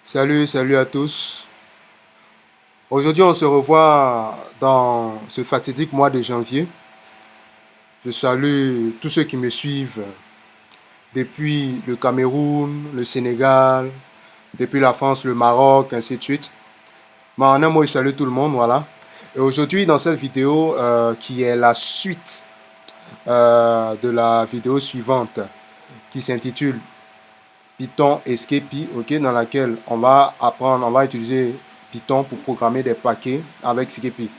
Salut à tous. Aujourd'hui, on se revoit dans ce fatidique mois de janvier. Je salue tous ceux qui me suivent depuis le Cameroun, le Sénégal, depuis la France, le Maroc, ainsi de suite. Mais en un mot, je salue tout le monde, voilà. Et aujourd'hui, dans cette vidéo, qui est la suite de la vidéo suivante, qui s'intitule Python Escape, ok, dans laquelle on va utiliser Python pour programmer des paquets avec Scapy.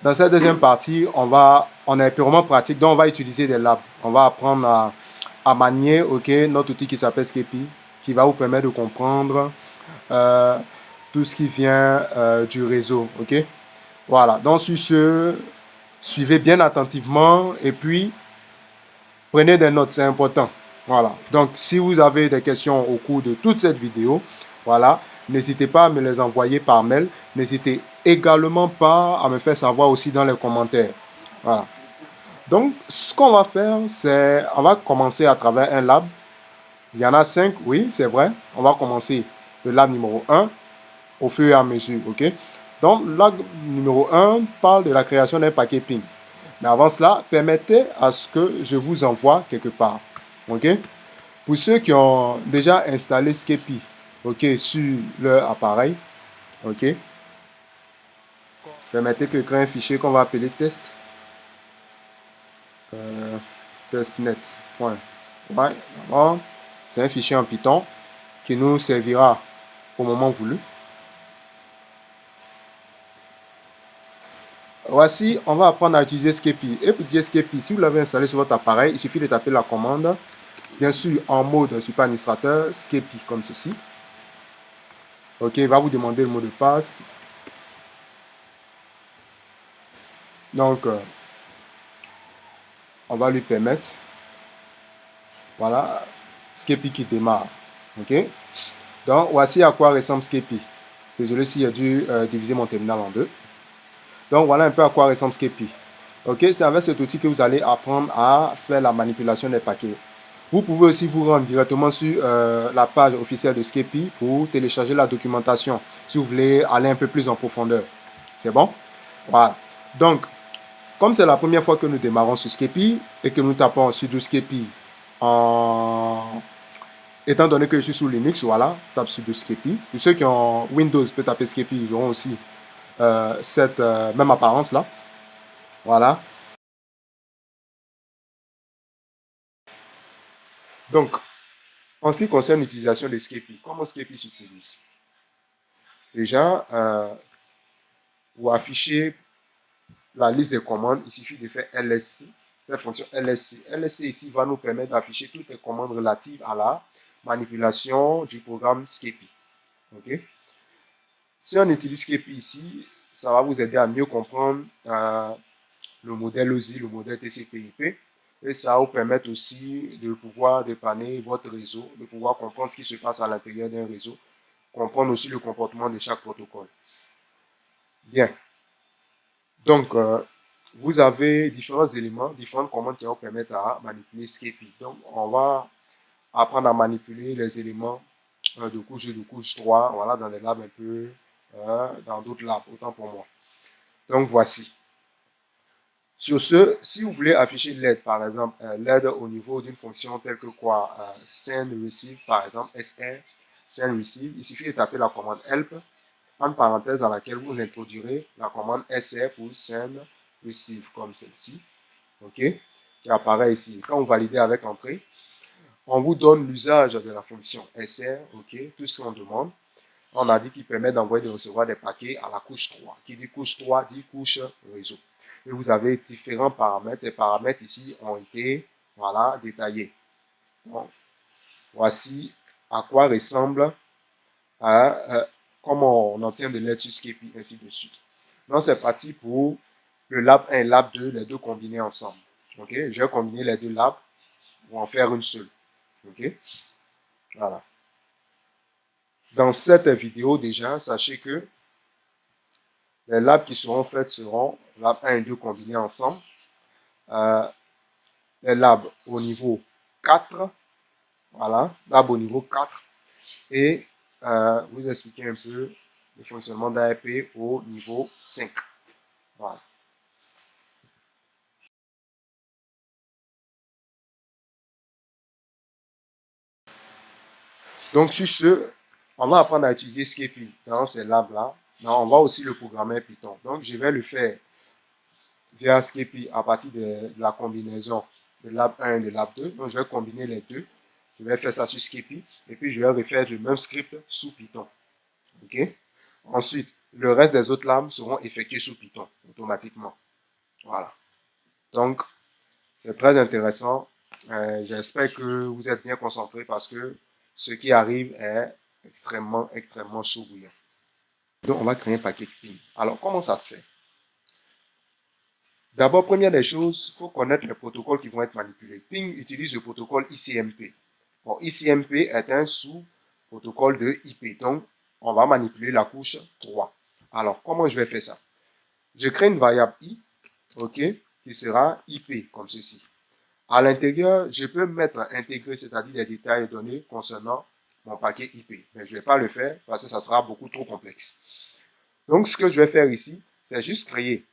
Dans cette deuxième partie, on est purement pratique, donc on va utiliser des labs. On va apprendre à manier, ok, notre outil qui s'appelle Scapy, qui va vous permettre de comprendre euh, tout ce qui vient du réseau, ok. Voilà, donc sur ce, suivez bien attentivement et puis prenez des notes, c'est important. Voilà. Donc, si vous avez des questions au cours de toute cette vidéo, voilà, n'hésitez pas à me les envoyer par mail. N'hésitez également pas à me faire savoir aussi dans les commentaires. Voilà. Donc, ce qu'on va faire, c'est, on va commencer à travers un lab. Il y en a 5, oui, c'est vrai. On va commencer le lab numéro 1 au fur et à mesure, ok? Donc, le lab numéro 1 parle de la création d'un paquet PIN. Mais avant cela, permettez à ce que je vous envoie quelque part. OK? Pour ceux qui ont déjà installé Scapy, OK, sur leur appareil, OK, permettez que je crée un fichier qu'on va appeler test. Testnet. Ouais, d'abord, c'est un fichier en Python qui nous servira au moment voulu. Voici, on va apprendre à utiliser Scapy. Et pour utiliser Scapy, si vous l'avez installé sur votre appareil, il suffit de taper la commande. Bien sûr, en mode super administrateur, Scapy, comme ceci. Ok, il va vous demander le mot de passe. Donc, on va lui permettre. Voilà, Scapy qui démarre. Ok, donc voici à quoi ressemble Scapy. Désolé s'il a dû diviser mon terminal en deux. Donc, voilà un peu à quoi ressemble Scapy. Ok, c'est avec cet outil que vous allez apprendre à faire la manipulation des paquets. Vous pouvez aussi vous rendre directement sur la page officielle de Scapy pour télécharger la documentation si vous voulez aller un peu plus en profondeur. C'est bon? Voilà. Donc, comme c'est la première fois que nous démarrons sur Scapy et que nous tapons sudo Scapy en... Étant donné que je suis sous Linux, voilà, tape sudo Scapy. Pour ceux qui ont Windows, peut taper Scapy, ils auront aussi cette même apparence-là. Voilà. Donc, en ce qui concerne l'utilisation de Scapy, comment Scapy s'utilise? Déjà, pour afficher la liste des commandes, il suffit de faire lsc. Cette fonction lsc. lsc ici va nous permettre d'afficher toutes les commandes relatives à la manipulation du programme Scapy. Okay? Si on utilise Scapy ici, ça va vous aider à mieux comprendre le modèle OSI, le modèle TCP/IP. Et ça va vous permettre aussi de pouvoir dépanner votre réseau, de pouvoir comprendre ce qui se passe à l'intérieur d'un réseau, comprendre aussi le comportement de chaque protocole. Bien. Donc, vous avez différents éléments, différentes commandes qui vont permettre à manipuler Scapy. Donc, on va apprendre à manipuler les éléments de couche 3, voilà, dans les labs un peu, dans d'autres labs, autant pour moi. Donc, voici. Sur ce, si vous voulez afficher l'aide, par exemple, l'aide au niveau d'une fonction telle que quoi, send receive, par exemple, SR, send receive, il suffit de taper la commande help, en parenthèse à laquelle vous introduirez la commande SR pour send receive, comme celle-ci, ok, qui apparaît ici. Quand vous validez avec entrée, on vous donne l'usage de la fonction SR, ok, tout ce qu'on demande. On a dit qu'il permet d'envoyer et de recevoir des paquets à la couche 3. Qui dit couche 3 dit couche réseau. Et vous avez différents paramètres. Ces paramètres ici ont été, voilà, détaillés. Donc, voici à quoi ressemble comment on obtient de l'aide sur Scapy, ainsi de suite. Donc, c'est parti pour le lab 1 et lab 2, les deux combinés ensemble. Ok, je vais combiner les deux labs pour en faire une seule. Ok, voilà. Dans cette vidéo, déjà, sachez que les labs qui seront faites seront lab 1 et 2 combinés ensemble. Les labs au niveau 4, voilà, lab au niveau 4 et vous expliquer un peu le fonctionnement d'ARP au niveau 5. Voilà. Donc, sur ce, on va apprendre à utiliser Scapy dans ces labs-là. On va aussi le programmer Python. Donc, je vais le faire via Scapy à partir de la combinaison de lab 1 et de lab 2. Donc, je vais combiner les deux. Je vais faire ça sur Scapy et puis je vais refaire le même script sous Python. OK? Ensuite, le reste des autres labs seront effectués sous Python automatiquement. Voilà. Donc, c'est très intéressant. J'espère que vous êtes bien concentrés parce que ce qui arrive est extrêmement chaud bouillant. Donc, on va créer un paquet ping. Alors, comment ça se fait? D'abord, première des choses, il faut connaître les protocoles qui vont être manipulés. Ping utilise le protocole ICMP. Bon, ICMP est un sous-protocole de IP. Donc, on va manipuler la couche 3. Alors, comment je vais faire ça? Je crée une variable i, ok, qui sera IP, comme ceci. À l'intérieur, je peux mettre intégré, c'est-à-dire des détails donnés concernant mon paquet IP. Mais je ne vais pas le faire parce que ça sera beaucoup trop complexe. Donc, ce que je vais faire ici, c'est juste créer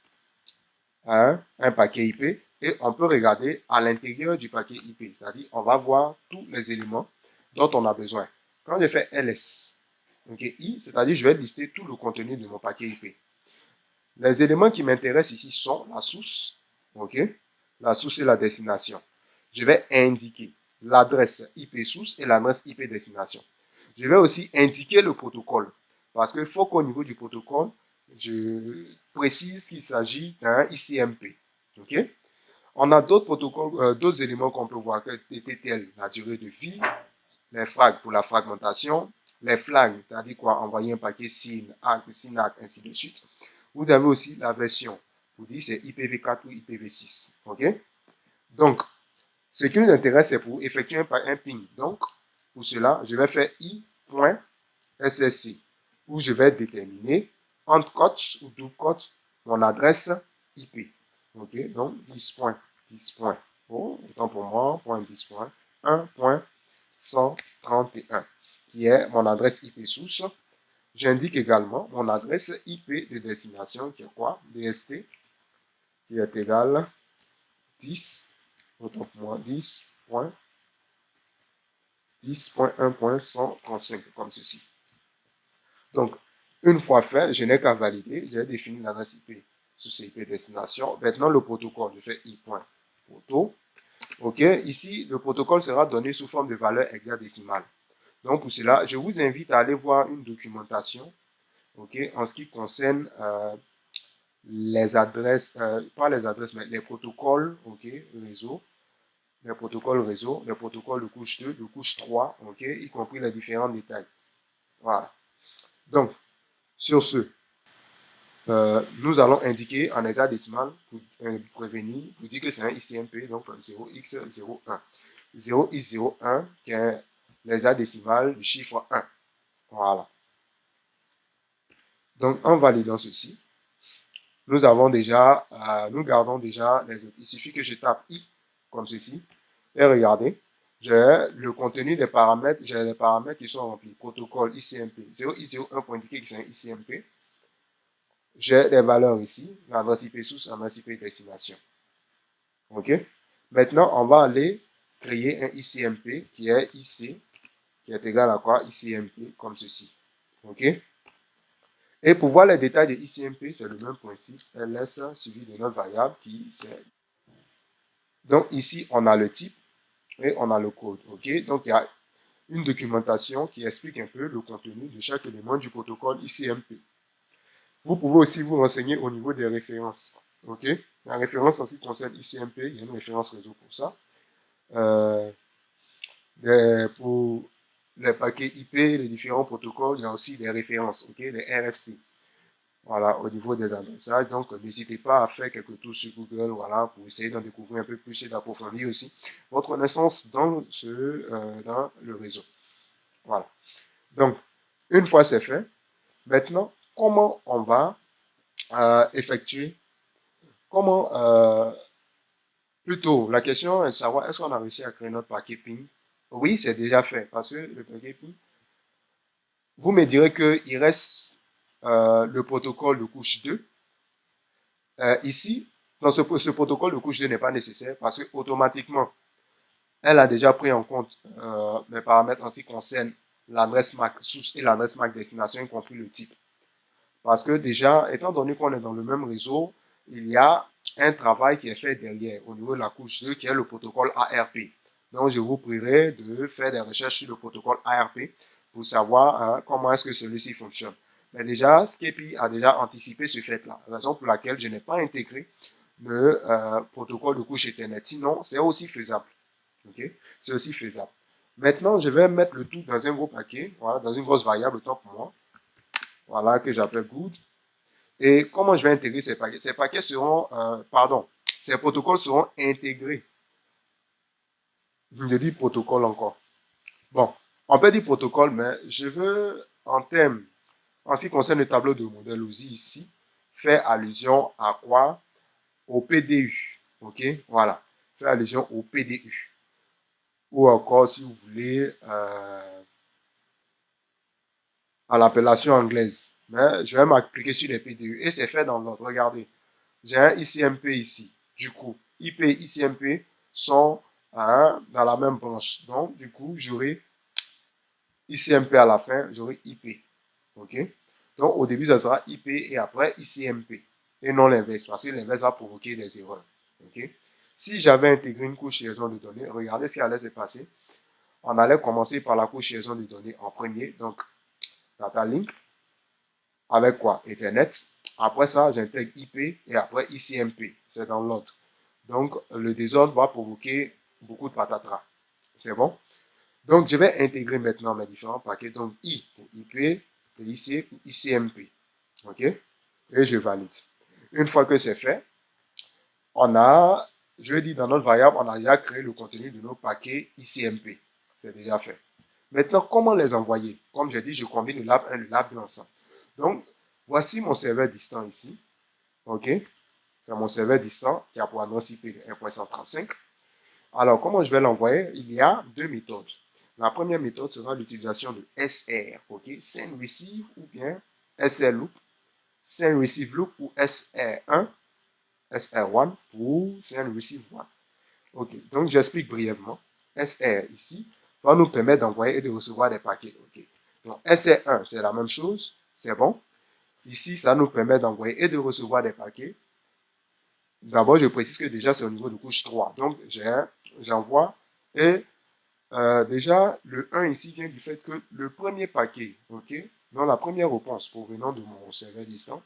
un paquet IP et on peut regarder à l'intérieur du paquet IP. C'est-à-dire, on va voir tous les éléments dont on a besoin. Quand je fais ls, okay, i, c'est-à-dire, je vais lister tout le contenu de mon paquet IP. Les éléments qui m'intéressent ici sont la source, ok, la source et la destination. Je vais indiquer l'adresse IP source et l'adresse IP destination. Je vais aussi indiquer le protocole parce qu'il faut qu'au niveau du protocole, je précise qu'il s'agit d'un ICMP. Ok? On a d'autres protocoles, d'autres éléments qu'on peut voir tels la durée de vie, les frags pour la fragmentation, les flags, c'est-à-dire quoi, envoyer un paquet SYN, SYNAC, ainsi de suite. Vous avez aussi la version. Vous dites c'est IPv4 ou IPv6. OK? Donc, ce qui nous intéresse, c'est pour effectuer un ping. Donc, pour cela, je vais faire i.ssc où je vais déterminer entre cotes ou double cotes mon adresse IP. OK? Donc, 10.10. Oh, autant pour moi, .10.1.131 qui est mon adresse IP source. J'indique également mon adresse IP de destination qui est quoi? DST qui est égal 10, autant pour moi, 10.1.135 comme ceci. Donc, une fois fait, je n'ai qu'à valider. J'ai défini l'adresse IP sous IP destination. Maintenant, le protocole, je fais i.proto. OK, ici, le protocole sera donné sous forme de valeur hexadécimale. Donc, pour cela, je vous invite à aller voir une documentation, OK, en ce qui concerne les adresses, pas les adresses, mais les protocoles, OK, réseau, les protocoles réseau, les protocoles de couche 2, de couche 3, OK, y compris les différents détails. Voilà. Donc, sur ce, nous allons indiquer en hexadécimal pour prévenir, pour dire que c'est un ICMP, donc 0x01. 0x01 qui est l'hexadécimal du chiffre 1. Voilà. Donc, en validant ceci, nous avons déjà, nous gardons déjà les autres. Il suffit que je tape i comme ceci et regardez, j'ai le contenu des paramètres, j'ai les paramètres qui sont remplis. Protocole ICMP 0i01 pour indiquer que c'est un ICMP. J'ai les valeurs ici, l'adresse IP source, l'adresse IP destination. OK? Maintenant, on va aller créer un ICMP qui est IC, qui est égal à quoi? ICMP comme ceci. OK? Et pour voir les détails de ICMP, c'est le même principe. ls suivi de notre variable qui c'est. Donc ici, on a le type et on a le code. OK? Donc il y a une documentation qui explique un peu le contenu de chaque élément du protocole ICMP. Vous pouvez aussi vous renseigner au niveau des références. OK? La référence en ce qui concerne ICMP, il y a une référence réseau pour ça. Pour les paquets IP, les différents protocoles, il y a aussi des références, OK? Les RFC. Voilà, au niveau des adressages. Donc, n'hésitez pas à faire quelques tours sur Google, voilà, pour essayer d'en découvrir un peu plus et d'approfondir aussi votre connaissance dans le réseau. Voilà. Donc, une fois c'est fait, maintenant, comment on va effectuer, comment, plutôt, la question est de savoir, est-ce qu'on a réussi à créer notre paquet ping? Oui, c'est déjà fait, parce que le paquet ping, vous me direz qu'il reste le protocole de couche 2. Ici, dans ce protocole de couche 2 n'est pas nécessaire parce que automatiquement, elle a déjà pris en compte mes paramètres en ce qui concerne l'adresse MAC source et l'adresse MAC destination, y compris le type. Parce que déjà, étant donné qu'on est dans le même réseau, il y a un travail qui est fait derrière au niveau de la couche 2 qui est le protocole ARP. Donc, je vous prierai de faire des recherches sur le protocole ARP pour savoir comment est-ce que celui-ci fonctionne. Mais déjà, Skepi a déjà anticipé ce fait-là, raison pour laquelle je n'ai pas intégré le protocole de couche Ethernet. Sinon, c'est aussi faisable. Okay? C'est aussi faisable. Maintenant, je vais mettre le tout dans un gros paquet, voilà, dans une grosse variable, autant pour moi, voilà, que j'appelle good. Et comment je vais intégrer ces paquets? Ces paquets seront, ces protocoles seront intégrés. Je dis protocole encore. Bon, on peut dire protocole, mais je veux, en ce qui concerne le tableau de modèle aussi ici, faire allusion à quoi? Au PDU. Ok, voilà. Faire allusion au PDU. Ou encore, si vous voulez, à l'appellation anglaise. Mais je vais m'appliquer sur les PDU. Et c'est fait dans l'ordre. Regardez. J'ai un ICMP ici. Du coup, IP et ICMP sont dans la même branche. Donc, du coup, j'aurai ICMP à la fin, j'aurai IP. OK? Donc, au début, ça sera IP et après ICMP. Et non l'inverse, parce que l'inverse va provoquer des erreurs. OK? Si j'avais intégré une couche liaison de données, regardez ce qui allait se passer. On allait commencer par la couche liaison de données en premier. Donc, data link. Avec quoi? Ethernet. Après ça, j'intègre IP et après ICMP. C'est dans l'ordre. Donc, le désordre va provoquer beaucoup de patatras. C'est bon? Donc, je vais intégrer maintenant mes différents paquets. Donc, I pour IP et IC pour ICMP. OK? Et je valide. Une fois que c'est fait, je dis dans notre variable, on a déjà créé le contenu de nos paquets ICMP. C'est déjà fait. Maintenant, comment les envoyer? Comme j'ai dit, je combine le lab 1 et le lab 2 ensemble. Donc, voici mon serveur distant ici. OK? C'est mon serveur distant qui a pour adresse IP de 1.135. Alors, comment je vais l'envoyer? Il y a deux méthodes. La première méthode sera l'utilisation de SR, OK? Send Receive ou bien SR Loop. Send Receive Loop ou SR1, SR1 pour Send Receive 1. OK, donc j'explique brièvement. SR ici va nous permettre d'envoyer et de recevoir des paquets. OK. Donc SR1, c'est la même chose, c'est bon. Ici, ça nous permet d'envoyer et de recevoir des paquets. D'abord, je précise que déjà, c'est au niveau de couche 3. Donc, j'envoie et déjà, le 1 ici vient du fait que le premier paquet, ok, donc la première réponse provenant de mon serveur distant,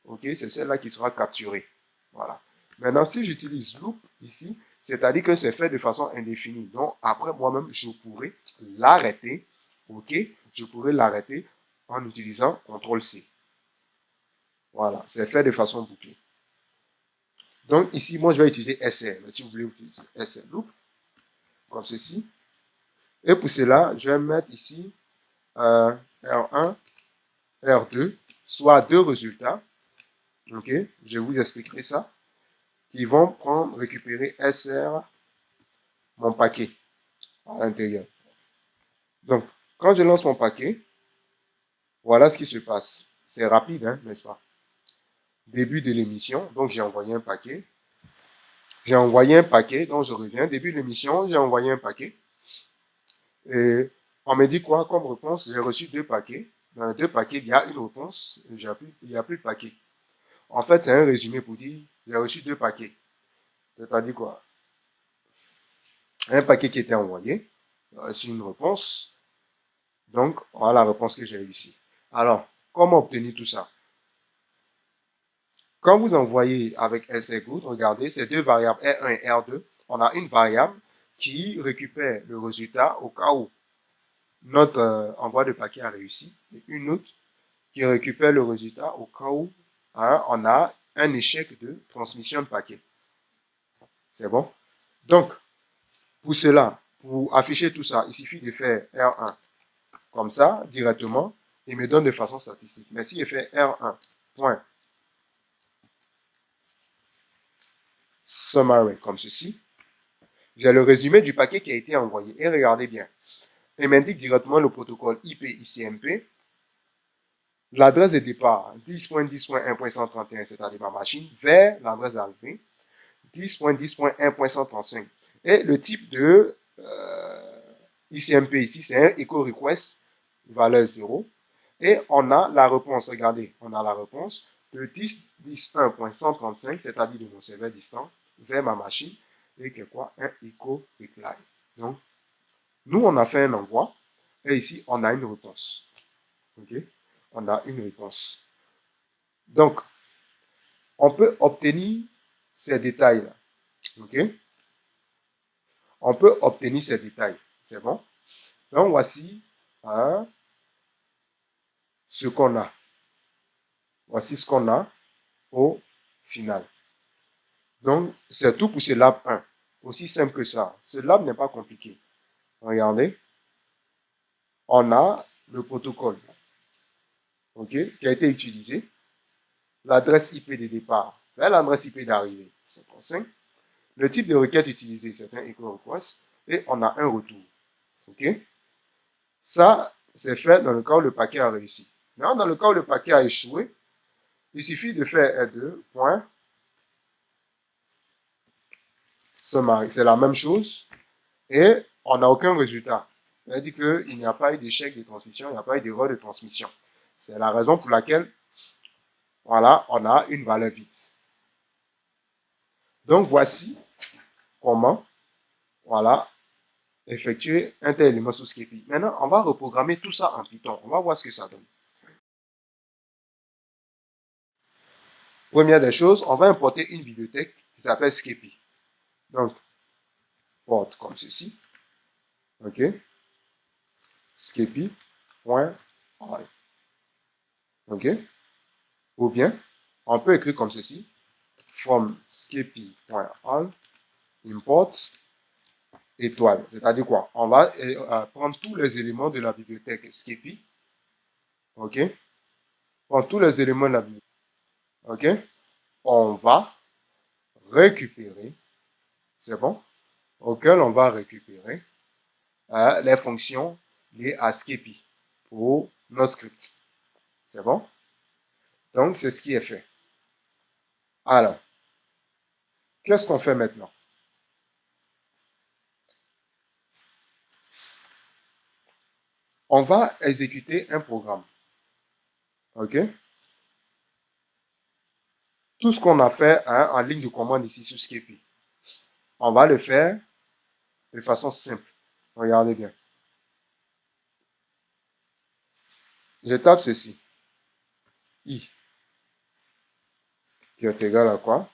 ok, c'est celle-là qui sera capturée. Voilà. Maintenant, si j'utilise loop ici, c'est-à-dire que c'est fait de façon indéfinie. Donc, après, moi-même, je pourrais l'arrêter, ok, je pourrais l'arrêter en utilisant CTRL-C. Voilà, c'est fait de façon bouclée. Donc, ici, moi, je vais utiliser SR. Mais si vous voulez utiliser SR loop, comme ceci. Et pour cela, je vais mettre ici R1, R2, soit deux résultats. Ok, je vous expliquerai ça. Qui vont récupérer SR, mon paquet, à l'intérieur. Donc, quand je lance mon paquet, voilà ce qui se passe. C'est rapide, hein, n'est-ce pas? Début de l'émission, donc j'ai envoyé un paquet. J'ai envoyé un paquet, donc je reviens. Début de l'émission, j'ai envoyé un paquet. Et on me dit quoi comme réponse? J'ai reçu deux paquets. Dans les deux paquets, il y a une réponse. Il n'y a plus de paquet. En fait, c'est un résumé pour dire j'ai reçu deux paquets. C'est-à-dire quoi? Un paquet qui était envoyé, j'ai reçu une réponse. Donc, voilà la réponse que j'ai eue ici. Alors, comment obtenir tout ça? Quand vous envoyez avec SRGood, regardez, ces deux variables R1 et R2, on a une variable qui récupère le résultat au cas où notre envoi de paquet a réussi, et une autre qui récupère le résultat au cas où on a un échec de transmission de paquet. C'est bon? Donc, pour cela, pour afficher tout ça, il suffit de faire R1 comme ça, directement, il me donne de façon statistique. Mais si je fais R1, point, summary, comme ceci, j'ai le résumé du paquet qui a été envoyé. Et regardez bien, il m'indique directement le protocole IP ICMP l'adresse de départ 10.10.1.131, c'est-à-dire ma machine, vers l'adresse d'arrivée 10.10.1.135. Et le type de ICMP ici, c'est un echo request, valeur 0. Et on a la réponse, regardez, on a la réponse de 10.10.1.135, c'est-à-dire de mon serveur distant, vers ma machine, et que quoi? Un echo reply. Donc, nous, on a fait un envoi, et ici, on a une réponse. OK? On a une réponse. Donc, on peut obtenir ces détails-là. OK? On peut obtenir ces détails. C'est bon? Donc, voici ce qu'on a. Voici ce qu'on a au final. Donc, c'est tout pour ce lab 1. Aussi simple que ça. Ce lab n'est pas compliqué. Regardez. On a le protocole, OK, qui a été utilisé. L'adresse IP de départ vers l'adresse IP d'arrivée, 55. Le type de requête utilisé, c'est un echo request. Et on a un retour. OK? Ça, c'est fait dans le cas où le paquet a réussi. Maintenant, dans le cas où le paquet a échoué, il suffit de faire R2, point, c'est la même chose, et on n'a aucun résultat. Ça veut dire qu'il n'y a pas eu d'échec de transmission, il n'y a pas eu d'erreur de transmission. C'est la raison pour laquelle, voilà, on a une valeur vide. Donc, voici comment, voilà, effectuer un tel élément sous Scapy. Maintenant, on va reprogrammer tout ça en Python. On va voir ce que ça donne. Première des choses, on va importer une bibliothèque qui s'appelle Scapy. Donc, porte comme ceci. OK? Scapy.all. OK? Ou bien, on peut écrire comme ceci. From scapy.all import étoile. C'est-à-dire quoi? On va prendre tous les éléments de la bibliothèque Scapy. OK? Prendre tous les éléments de la bibliothèque. OK? On va récupérer, c'est bon? Auquel on va récupérer les fonctions liées à Scapy pour nos scripts. C'est bon? Donc, c'est ce qui est fait. Alors, qu'est-ce qu'on fait maintenant? On va exécuter un programme. OK? Tout ce qu'on a fait en ligne de commande ici sur Scapy, on va le faire de façon simple. Regardez bien. Je tape ceci. I qui est égal à quoi?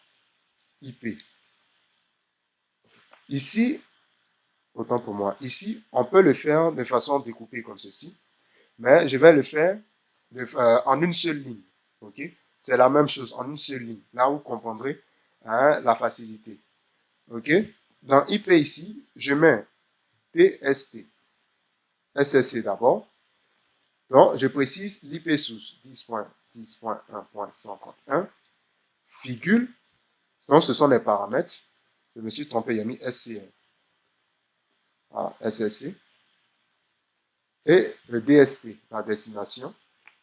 IP. Ici, autant pour moi, ici, on peut le faire de façon découpée comme ceci, mais je vais le faire en une seule ligne. OK? C'est la même chose, en une seule ligne. Là, vous comprendrez la facilité. OK? Dans IP ici, je mets DST. SSC d'abord. Donc, je précise l'IP source 10.10.1.131, virgule. Donc, ce sont les paramètres. Je me suis trompé, il y a mis SCL. Voilà, SSC. Et le DST, la destination,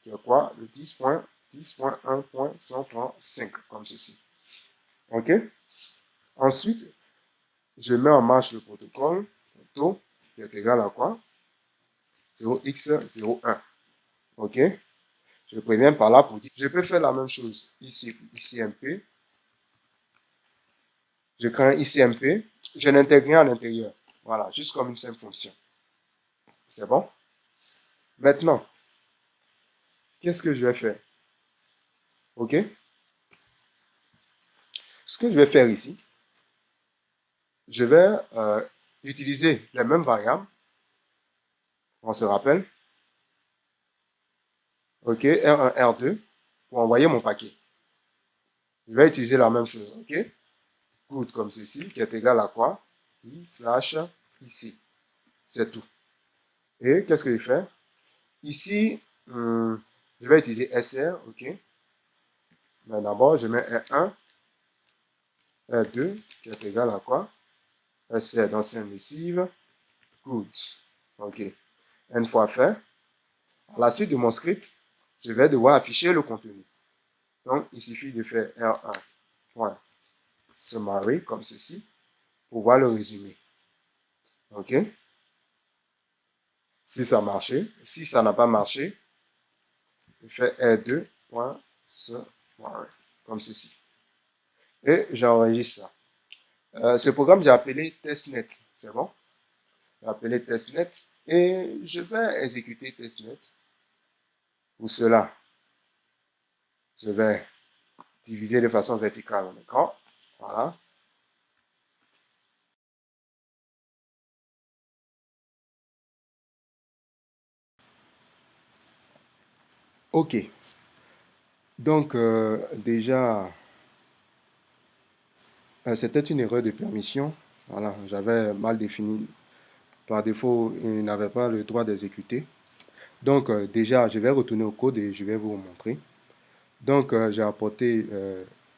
qui est quoi? Le 10.10.1.135, comme ceci. OK? Ensuite, je mets en marche le protocole, qui est égal à quoi? 0x01. OK? Je préviens par là pour dire, je peux faire la même chose ici, ICMP. Je crée un ICMP, je n'intègre rien à l'intérieur. Voilà, juste comme une simple fonction. C'est bon? Maintenant, qu'est-ce que je vais faire? OK? Ce que je vais faire ici, je vais utiliser les mêmes variables. On se rappelle. OK, R1, R2, pour envoyer mon paquet. Je vais utiliser la même chose. OK? Good comme ceci, qui est égal à quoi? I slash ici. C'est tout. Et qu'est-ce que je fais? Ici, je vais utiliser SR. OK? Mais d'abord, je mets R1, R2, qui est égal à quoi? SR dans missive. Good. OK. Une fois fait, à la suite de mon script, je vais devoir afficher le contenu. Donc, il suffit de faire R1.summary comme ceci pour voir le résumé. OK? Si ça a marché. Si ça n'a pas marché, je fais R2.summary comme ceci. Et j'enregistre ça. Ce programme, j'ai appelé testnet. C'est bon? J'ai appelé testnet et je vais exécuter testnet. Pour cela, je vais diviser de façon verticale mon écran. Voilà. OK. Donc, déjà, c'était une erreur de permission. Voilà, j'avais mal défini. Par défaut, il n'avait pas le droit d'exécuter. Donc, déjà, je vais retourner au code et je vais vous montrer. Donc, j'ai apporté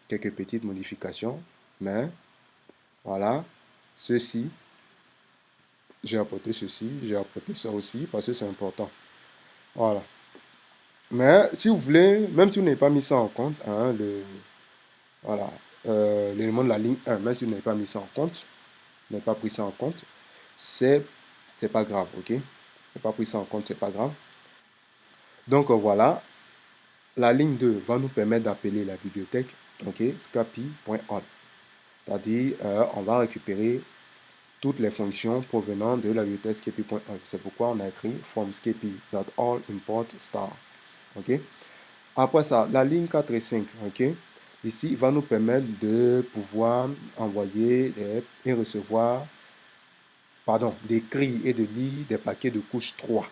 quelques petites modifications. Mais, voilà, ceci, j'ai apporté ceci, j'ai apporté ça aussi parce que c'est important. Voilà. Mais si vous voulez, même si vous n'avez pas mis ça en compte, hein, voilà, l'élément de la ligne 1, même si vous n'avez pas mis ça en compte, n'avez pas pris ça en compte, c'est pas grave, ok? N'avez pas pris ça en compte, c'est pas grave. Donc voilà, la ligne 2 va nous permettre d'appeler la bibliothèque, ok, scapy.all. C'est-à-dire, on va récupérer toutes les fonctions provenant de la bibliothèque scapy.all. C'est pourquoi on a écrit from scapy.all import star, ok? Après ça, la ligne 4 et 5, ok? Ici, va nous permettre de pouvoir envoyer et recevoir, pardon, d'écrire et de lire des paquets de couche 3.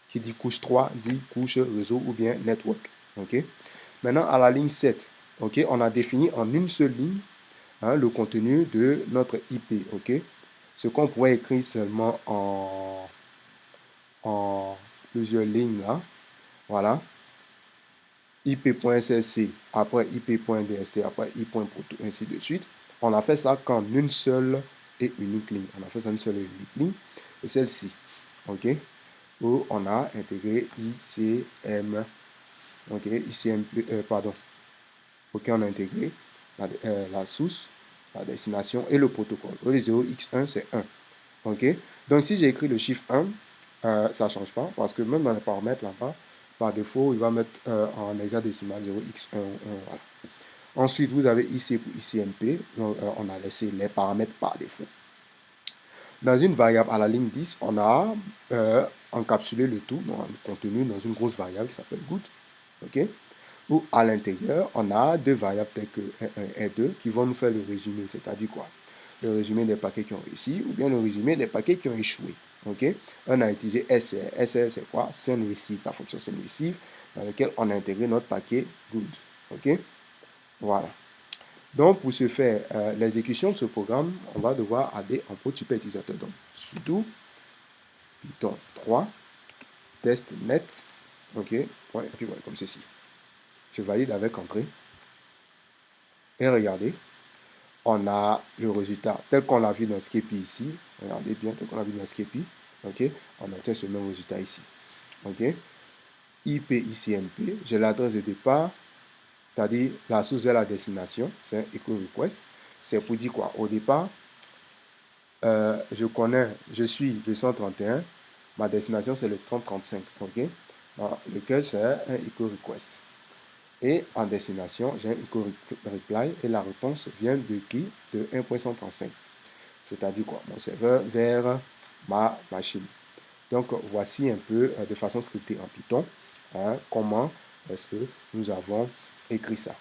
Qui dit couche 3 dit couche réseau ou bien network, ok? Maintenant, à la ligne 7, ok, on a défini en une seule ligne hein, le contenu de notre IP, ok? Ce qu'on pourrait écrire seulement en plusieurs lignes là, voilà. IP.SSC, après IP.DST, après I.Proto, ainsi de suite. On a fait ça qu'en une seule et unique ligne. On a fait ça une seule et unique ligne. Et celle-ci, ok, où on a intégré ICM, ok, ICM, pardon, ok, on a intégré la source, la destination et le protocole. Le 0x1, c'est 1, ok. Donc, si j'ai écrit le chiffre 1, ça ne change pas parce que même dans les paramètres là-bas, par défaut, il va mettre en hexadécimal 0x1, 1, voilà. Ensuite, vous avez IC pour ICMP. Donc, on a laissé les paramètres par défaut. Dans une variable à la ligne 10, on a encapsulé le tout, donc le contenu dans une grosse variable qui s'appelle good. OK? Ou à l'intérieur, on a deux variables telles que 1 et 2 qui vont nous faire le résumé, c'est-à-dire quoi? Le résumé des paquets qui ont réussi ou bien le résumé des paquets qui ont échoué. OK? On a utilisé SR. SR, c'est quoi? Send receive, la fonction send receive, dans laquelle on a intégré notre paquet good. OK? Voilà. Donc, pour ce faire, l'exécution de ce programme, on va devoir aller en port super utilisateur. Donc, sudo python 3 testnet, ok, et puis voilà, comme ceci. Je valide avec entrée. Et regardez, on a le résultat tel qu'on l'a vu dans Scapy ici. Regardez bien, tel qu'on l'a vu dans Scapy. Ok, on obtient ce même résultat ici. Ok, IP ICMP, j'ai l'adresse de départ, c'est-à-dire la source de la destination, c'est un echo request. C'est pour dire quoi? Au départ, je suis le 131, ma destination c'est le 3035, ok? Dans lequel j'ai un echo request. Et en destination, j'ai un echo reply et la réponse vient de qui? De 1.135. C'est-à-dire quoi? Mon serveur vers ma machine. Donc, voici un peu de façon scriptée en Python, hein, comment est-ce que nous avons écrit ça.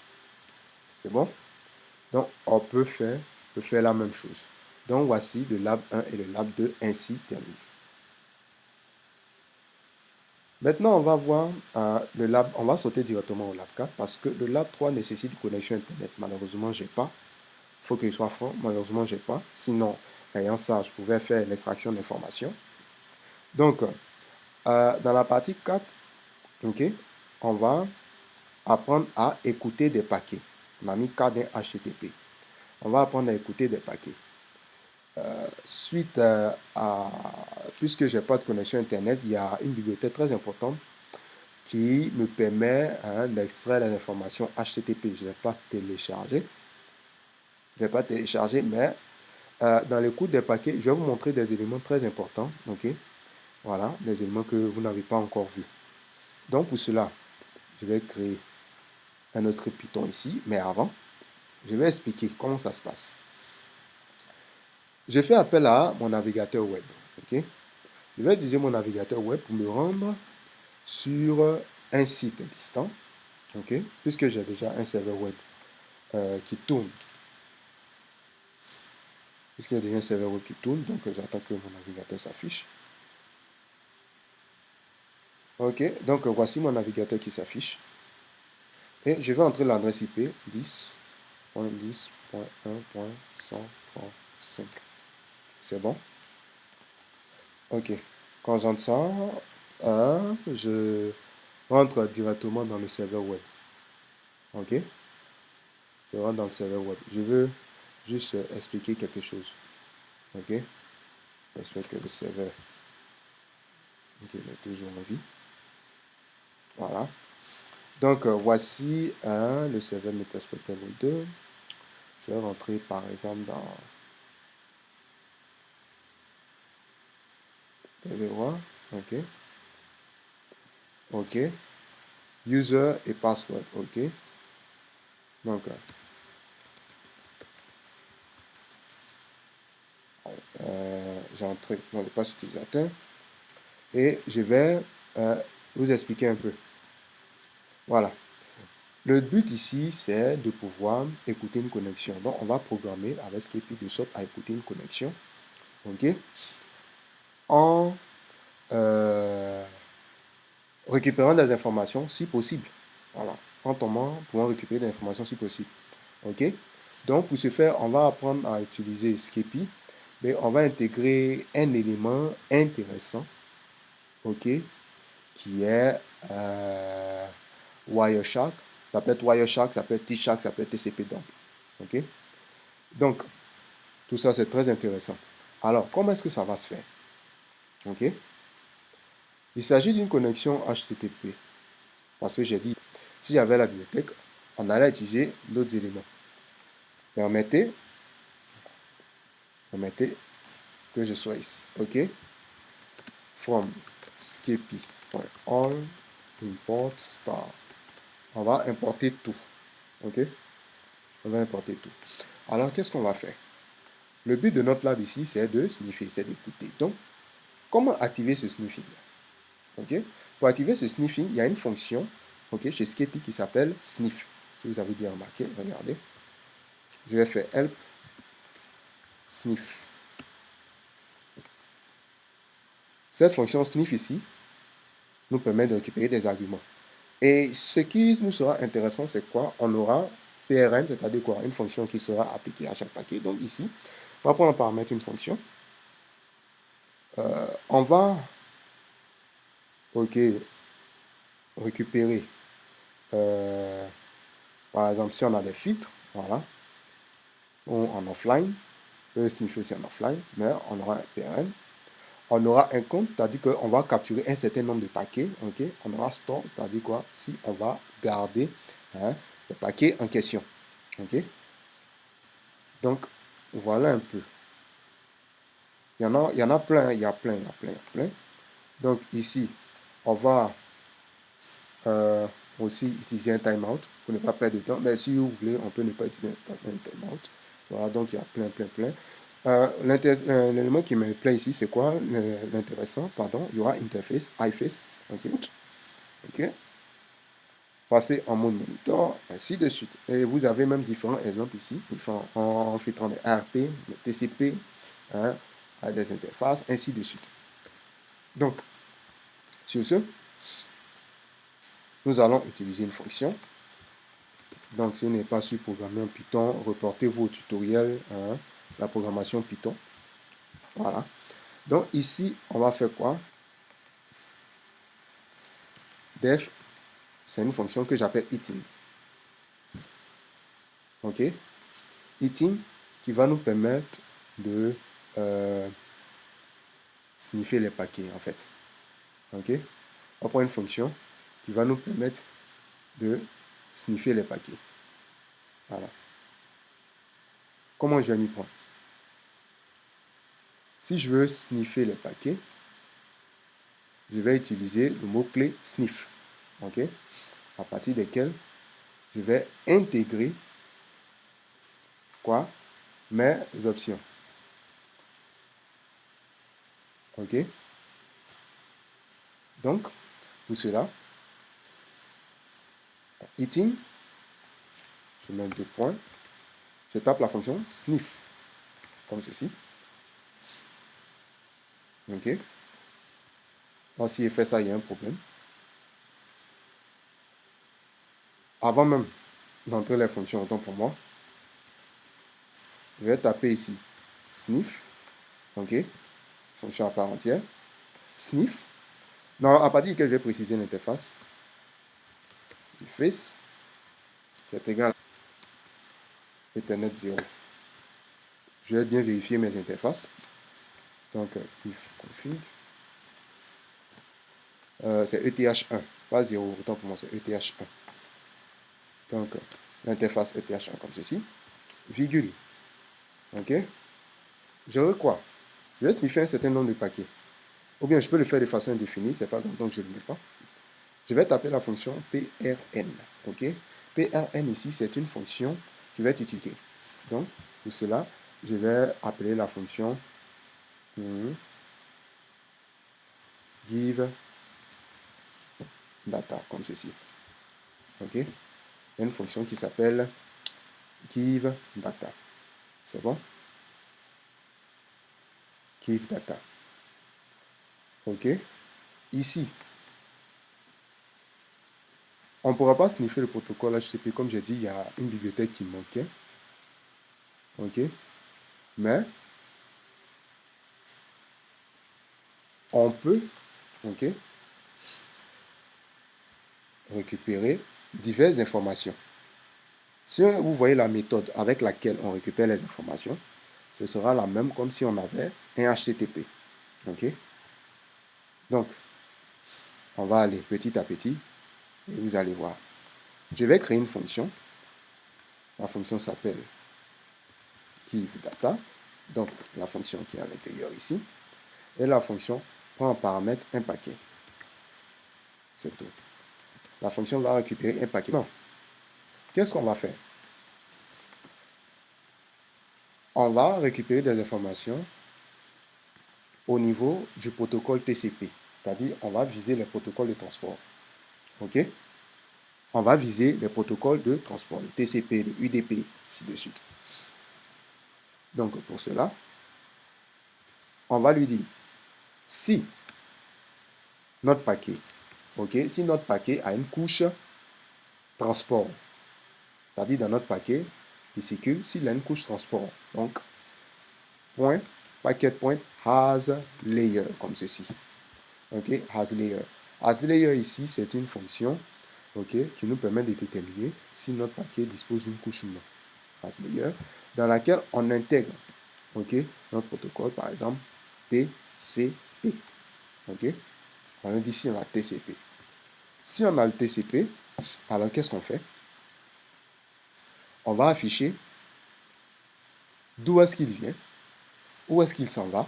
C'est bon? Donc, on peut faire la même chose. Donc, voici le lab 1 et le lab 2 ainsi terminé. Maintenant, on va voir le lab, on va sauter directement au lab 4 parce que le lab 3 nécessite une connexion Internet. Malheureusement, j'ai pas. Il faut que je sois franc. Malheureusement, j'ai pas. Sinon, ayant ça, je pouvais faire l'extraction d'informations. Donc, dans la partie 4, ok, on va apprendre à écouter des paquets. On a mis K d'un HTTP. On va apprendre à écouter des paquets. Suite puisque j'ai pas de connexion Internet, il y a une bibliothèque très importante qui me permet d'extraire les informations HTTP. Je ne vais pas télécharger. Je ne vais pas télécharger, mais dans l'écoute des paquets, je vais vous montrer des éléments très importants. Ok, voilà, des éléments que vous n'avez pas encore vus. Donc, pour cela, je vais créer un autre script Python ici, mais avant, je vais expliquer comment ça se passe. Je fais appel à mon navigateur web. Ok, je vais utiliser mon navigateur web pour me rendre sur un site distant. Ok, puisque j'ai déjà un serveur web qui tourne. Puisqu'il y a déjà un serveur web qui tourne, donc j'attends que mon navigateur s'affiche. Ok, donc voici mon navigateur qui s'affiche. Et je vais entrer l'adresse IP 10.10.1.135. C'est bon? Ok. Quand j'entre ça, je rentre directement dans le serveur web. Ok? Je rentre dans le serveur web. Je veux juste expliquer quelque chose. Ok? J'espère que le serveur est toujours en vie. Voilà. Donc, voici le serveur Metasploiter 2. Je vais rentrer par exemple dans PV1. OK. OK. User et password. OK. Donc, j'ai entré dans le passe utilisateur. Et je vais vous expliquer un peu. Voilà. Le but ici, c'est de pouvoir écouter une connexion. Donc, on va programmer avec script de sorte à écouter une connexion. OK. En récupérant des informations si possible. Voilà. En tombant, pouvant récupérer des informations si possible. OK. Donc, pour ce faire, on va apprendre à utiliser Scapy. Mais on va intégrer un élément intéressant. OK. Qui est Wireshark. Ça peut être Wireshark, ça peut être T-Shark, ça peut être TCP dump. OK. Donc, tout ça, c'est très intéressant. Alors, comment est-ce que ça va se faire? OK. Il s'agit d'une connexion HTTP. Parce que j'ai dit, si j'avais la bibliothèque, on allait utiliser d'autres éléments. Permettez que je sois ici. OK? From scapy.all import star. On va importer tout. OK? On va importer tout. Alors, qu'est-ce qu'on va faire? Le but de notre lab ici, c'est de sniffer, c'est d'écouter. Donc, comment activer ce sniffing? OK? Pour activer ce sniffing, il y a une fonction, OK, chez Scapy qui s'appelle sniff. Si vous avez bien remarqué, regardez. Je vais faire help sniff. Cette fonction sniff ici nous permet de récupérer des arguments. Et ce qui nous sera intéressant, c'est quoi? On aura PRN, c'est-à-dire quoi? Une fonction qui sera appliquée à chaque paquet. Donc ici, on va prendre en paramètre une fonction. On va récupérer, par exemple, si on a des filtres, voilà, ou en offline, le sniffer c'est en offline, mais on aura un PRN. On aura un compte, c'est-à-dire qu'on va capturer un certain nombre de paquets. Ok, on aura store, c'est-à-dire quoi? Si on va garder le paquet en question. Ok, donc voilà un peu. Il y en a plein, il y a plein. Donc ici, on va aussi utiliser un timeout pour ne pas perdre de temps. Mais si vous voulez, on peut ne pas utiliser un timeout. Voilà, donc il y a plein. L'élément qui me plaît ici, c'est quoi? L'intéressant, pardon, il y aura interface, iFace. OK. OK. Passer en mode monitor, ainsi de suite. Et vous avez même différents exemples ici, en filtrant des ARP, des TCP, des interfaces, ainsi de suite. Donc, sur ce, nous allons utiliser une fonction. Donc, si vous n'êtes pas su programmer en Python, reportez-vous au tutoriel, la programmation Python. Voilà. Donc, ici, on va faire quoi? Def, c'est une fonction que j'appelle eating. OK? Eating qui va nous permettre de sniffer les paquets, en fait. OK? On prend une fonction qui va nous permettre de sniffer les paquets. Voilà. Comment je vais m'y prendre? Si je veux sniffer les paquets, je vais utiliser le mot-clé sniff. OK? À partir desquels je vais intégrer quoi? Mes options. OK? Donc, pour cela, eating, je mets 2 points, je tape la fonction sniff, comme ceci. OK? Bon, si je fais ça, il y a un problème. Avant même d'entrer les fonctions, autant pour moi, je vais taper ici sniff. OK? Fonction à part entière. Sniff. Non, à partir duquel je vais préciser l'interface. Face qui est égal à Ethernet 0. Je vais bien vérifier mes interfaces. Donc, if config. C'est ETH1, pas 0. Autant pour moi, c'est ETH1. Donc, l'interface ETH1 comme ceci. Virgule. OK? Je veux quoi? Je vais sniffer un certain nombre de paquets. Ou bien je peux le faire de façon indéfinie, c'est pas grave, donc je ne le mets pas. Je vais taper la fonction prn. OK? Prn ici, c'est une fonction qui va être utilisée. Donc, pour cela, je vais appeler la fonction give data, comme ceci. OK? Il y a une fonction qui s'appelle give data. C'est bon? Give data. OK? Ici, on ne pourra pas sniffer le protocole HTTP. Comme j'ai dit, il y a une bibliothèque qui manquait. OK? Mais, on peut, OK, récupérer diverses informations. Si vous voyez la méthode avec laquelle on récupère les informations, ce sera la même comme si on avait un HTTP. OK? Donc, on va aller petit à petit et vous allez voir. Je vais créer une fonction. La fonction s'appelle giveData. Donc, la fonction qui est à l'intérieur ici. Et la fonction prend en paramètre un paquet. C'est tout. La fonction va récupérer un paquet. Non. Qu'est-ce qu'on va faire? On va récupérer des informations au niveau du protocole TCP. C'est-à-dire, on va viser les protocoles de transport. OK? On va viser les protocoles de transport, le TCP, le UDP, ainsi de suite. Donc, pour cela, on va lui dire, si notre paquet, OK, si notre paquet a une couche transport, c'est-à-dire dans notre paquet qui circule, s'il a une couche transport, donc, point, packet.has layer, comme ceci. OK, has layer. Has layer ici, c'est une fonction, OK, qui nous permet de déterminer si notre paquet dispose d'une couche ou non. Has layer, dans laquelle on intègre, OK, notre protocole, par exemple, TCP. OK, on a dit si on a TCP. Si on a le TCP, alors qu'est-ce qu'on fait? On va afficher d'où est-ce qu'il vient, où est-ce qu'il s'en va.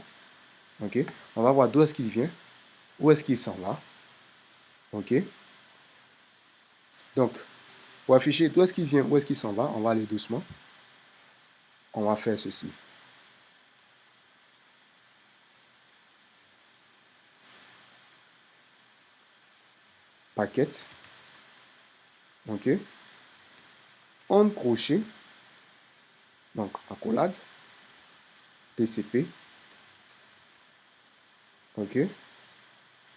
OK, on va voir d'où est-ce qu'il vient, où est-ce qu'il s'en va. OK, donc, pour afficher d'où est-ce qu'il vient, où est-ce qu'il s'en va, on va aller doucement. On va faire ceci. Paquet. OK. En crochet. Donc, accolade. TCP. OK.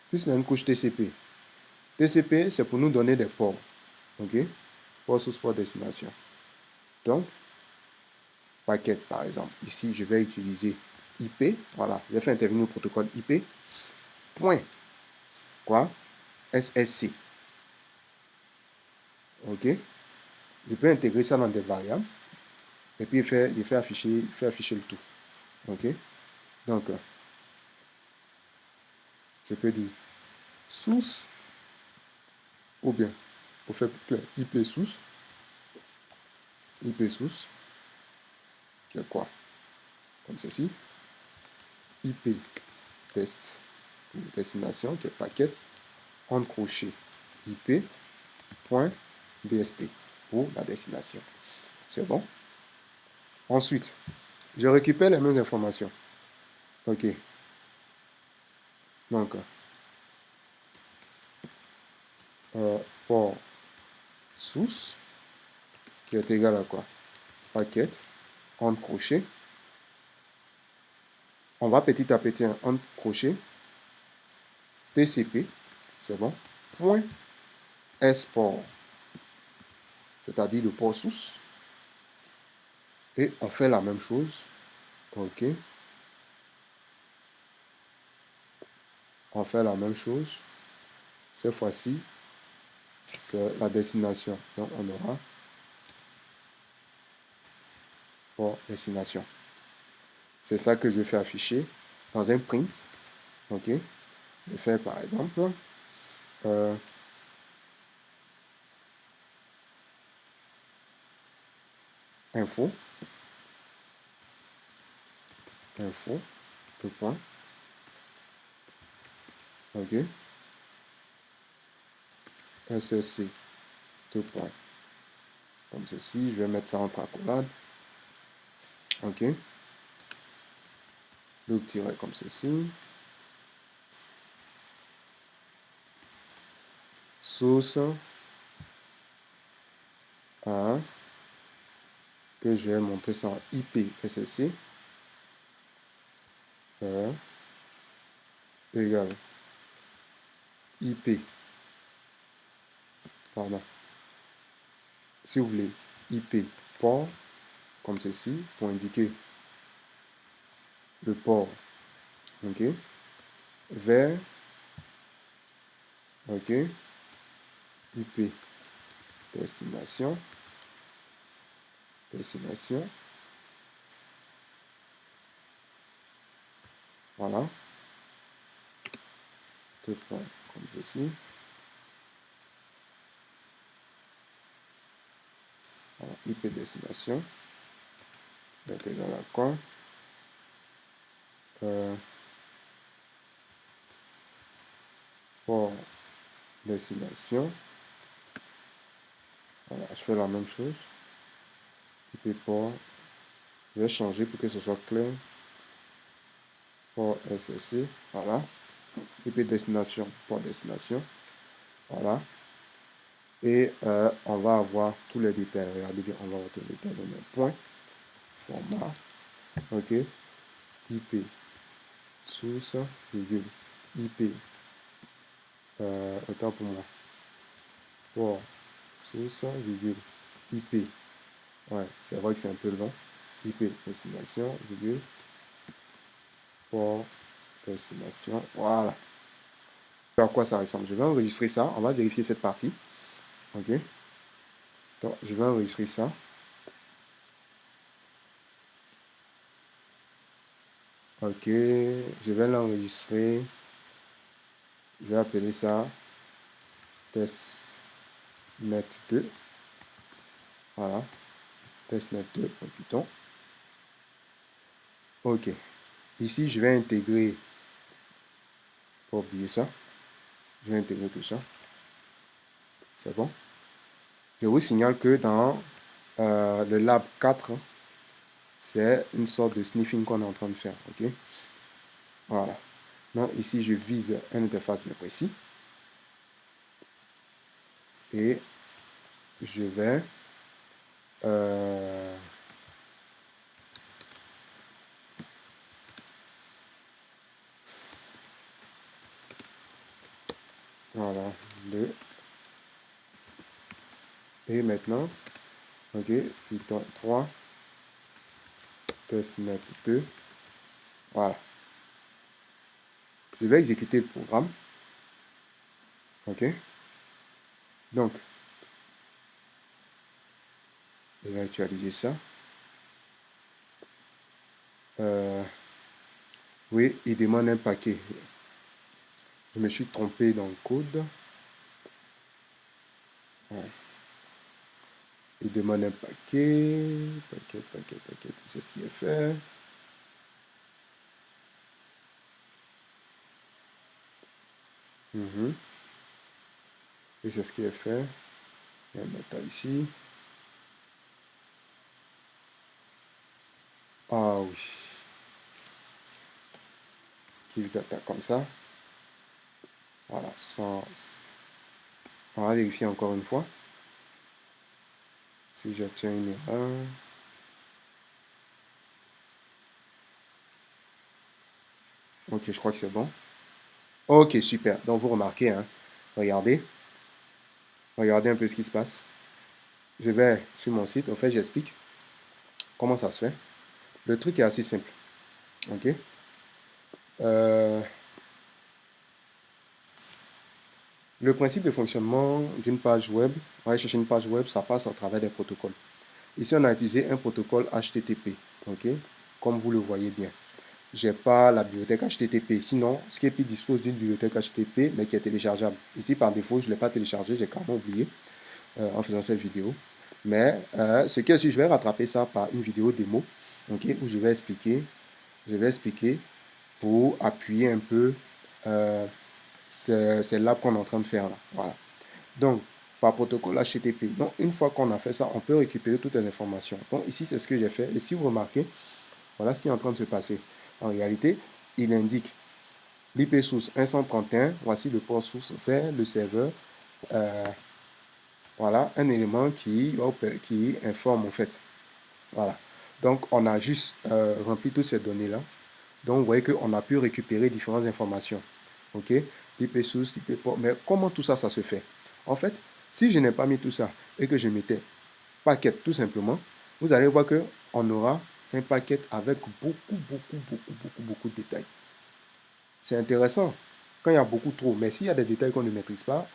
Plus il y a une couche TCP. TCP, c'est pour nous donner des ports. OK. Port source, port destination. Donc, paquet, par exemple. Ici, je vais utiliser IP. Voilà, je vais faire intervenir le protocole IP. Point. Quoi? SSC. OK. Je peux intégrer ça dans des variables. Et puis, il fait afficher le tout. OK. Donc, je peux dire source ou bien, pour faire plus clair, IP source, qui est quoi? Comme ceci, IP test pour destination, qui est paquet, entre crochet, IP.bst pour la destination. C'est bon? Ensuite, je récupère les mêmes informations. OK. Donc, port source, qui est égal à quoi? Paquet, entre crochet. On va petit à petit entre crochet, TCP, c'est bon, point export, c'est-à-dire le port source. Et on fait la même chose. OK. On fait la même chose. Cette fois-ci, c'est la destination. Donc, on aura port destination. C'est ça que je fais afficher dans un print. OK. Je fais par exemple info, deux points. OK. SSC, deux points. Comme ceci, je vais mettre ça entre accolades. OK. Deux tirets comme ceci. Source A, que je vais montrer ça en IP SSC, égale IP, pardon, si vous voulez, IP port, comme ceci, pour indiquer le port, OK, vers, OK, IP destination, voilà, deux points, comme ceci, voilà, IP destination, est égal à quoi? Port destination, voilà, je fais la même chose, IP port, je vais changer pour que ce soit clair, port SSC, voilà, IP destination, port destination, voilà, et on va avoir tous les détails, regardez bien, on va avoir tous les détails dans le point, format, OK, IP, source, virgule, IP, autant pour moi, port, source, virgule, IP, ouais, c'est vrai que c'est un peu long, IP, destination, virgule, port, destination, voilà. À quoi ça ressemble? Je vais enregistrer ça, on va vérifier cette partie, OK, donc je vais enregistrer ça. OK, je vais l'enregistrer, je vais appeler ça testnet2, voilà, testnet2 en Python. OK, ici je vais intégrer, pas oublier ça, je vais intégrer tout ça, c'est bon. Je vous signale que dans le lab 4, c'est une sorte de sniffing qu'on est en train de faire, OK. Voilà, donc ici je vise une interface bien précis et je vais voilà, 2, et maintenant, OK, Python 3, testnet 2, voilà. Je vais exécuter le programme, OK. Donc, je vais actualiser ça. Oui, il demande un paquet. Je me suis trompé dans le code. Il demande un paquet, c'est ce qui est fait. Et c'est ce qui est fait. Il y a un métal ici. Ah oui. Give data comme ça. Voilà, sans... On va vérifier encore une fois. Si j'obtiens une erreur. Ok, je crois que c'est bon. Ok, super. Donc vous remarquez, hein, regardez. Regardez un peu ce qui se passe. Je vais sur mon site. En fait, j'explique comment ça se fait. Le truc est assez simple. Ok. Euh, le principe de fonctionnement d'une page web, on va chercher une page web, ça passe à travers des protocoles. Ici, on a utilisé un protocole HTTP. Ok. Comme vous le voyez bien. Je n'ai pas la bibliothèque HTTP. Sinon, Scapy dispose d'une bibliothèque HTTP, mais qui est téléchargeable. Ici, par défaut, je ne l'ai pas téléchargé, j'ai carrément oublié en faisant cette vidéo. Mais ce que si je vais rattraper ça par une vidéo démo, okay, où je vais expliquer pour appuyer un peu c'est là qu'on est en train de faire là. Voilà. Donc, par protocole HTTP. Donc, une fois qu'on a fait ça, on peut récupérer toutes les informations. Donc, ici, c'est ce que j'ai fait. Et si vous remarquez, voilà ce qui est en train de se passer. En réalité, il indique l'IP source 131. Voici le port source vers le serveur. Voilà, un élément qui informe en fait. Voilà. Donc, on a juste rempli toutes ces données-là. Donc, vous voyez qu'on a pu récupérer différentes informations. OK? IP source, IP port. Mais comment tout ça, ça se fait? En fait, si je n'ai pas mis tout ça et que je mettais paquet tout simplement, vous allez voir qu'on aura un paquet avec beaucoup de détails. C'est intéressant quand il y a beaucoup trop. Mais s'il y a des détails qu'on ne maîtrise pas,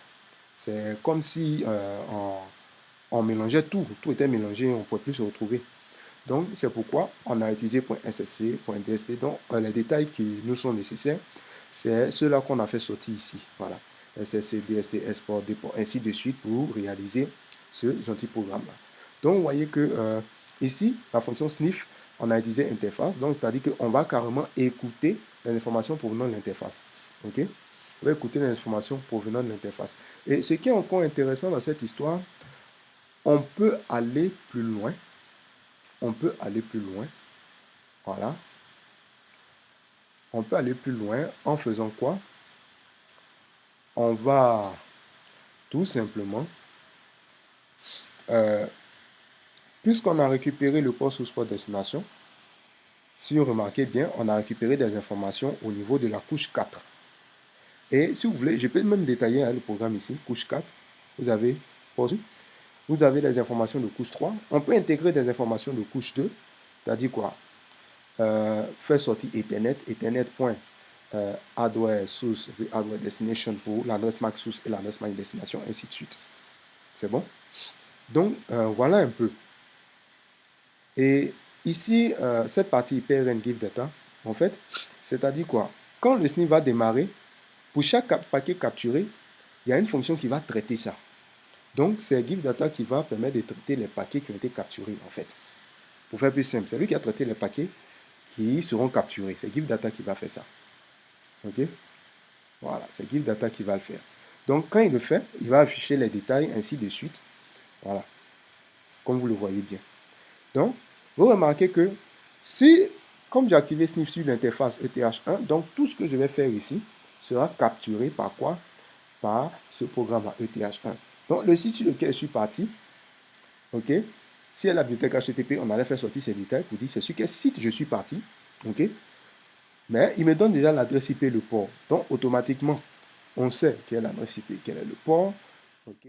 c'est comme si on mélangeait tout. Tout était mélangé, on ne pouvait plus se retrouver. Donc, c'est pourquoi on a utilisé .scc, .dsc. Donc, les détails qui nous sont nécessaires, c'est ceux-là qu'on a fait sortir ici. Voilà. SSC, DSC, export, déport, ainsi de suite pour réaliser ce gentil programme-là. Donc, vous voyez que ici, la fonction sniff, on a utilisé interface. Donc, c'est-à-dire qu'on va carrément écouter les informations provenant de l'interface. OK? On va écouter les informations provenant de l'interface. Et ce qui est encore intéressant dans cette histoire, on peut aller plus loin. On peut aller plus loin. Voilà. On peut aller plus loin en faisant quoi? On va tout simplement, puisqu'on a récupéré le port source port destination, si vous remarquez bien, on a récupéré des informations au niveau de la couche 4. Et si vous voulez, je peux même détailler le programme ici, couche 4. Vous avez port, vous avez des informations de couche 3. On peut intégrer des informations de couche 2, c'est-à-dire quoi? Faire sortir Ethernet, hardware source et hardware destination pour l'adresse MAC source et l'adresse MAC destination, ainsi de suite. C'est bon? Donc, voilà un peu. Et ici, cette partie IPRN Give Data, en fait, c'est-à-dire quoi? Quand le SNIF va démarrer, pour chaque paquet capturé, il y a une fonction qui va traiter ça. Donc, c'est Give Data qui va permettre de traiter les paquets qui ont été capturés, en fait. Pour faire plus simple, c'est lui qui a traité les paquets qui seront capturés. C'est Give Data qui va faire ça. OK? Voilà, c'est Give Data qui va le faire. Donc, quand il le fait, il va afficher les détails, ainsi de suite. Voilà, comme vous le voyez bien. Donc, vous remarquez que si, comme j'ai activé Sniff sur l'interface ETH1, donc tout ce que je vais faire ici sera capturé par quoi? Par ce programme-là, ETH1. Donc, le site sur lequel je suis parti, OK, si elle a la bibliothèque HTTP, on allait faire sortir ces détails pour dire c'est sur quel site je suis parti, OK, mais il me donne déjà l'adresse IP, le port. Donc, automatiquement, on sait quelle est l'adresse IP, quel est le port, OK.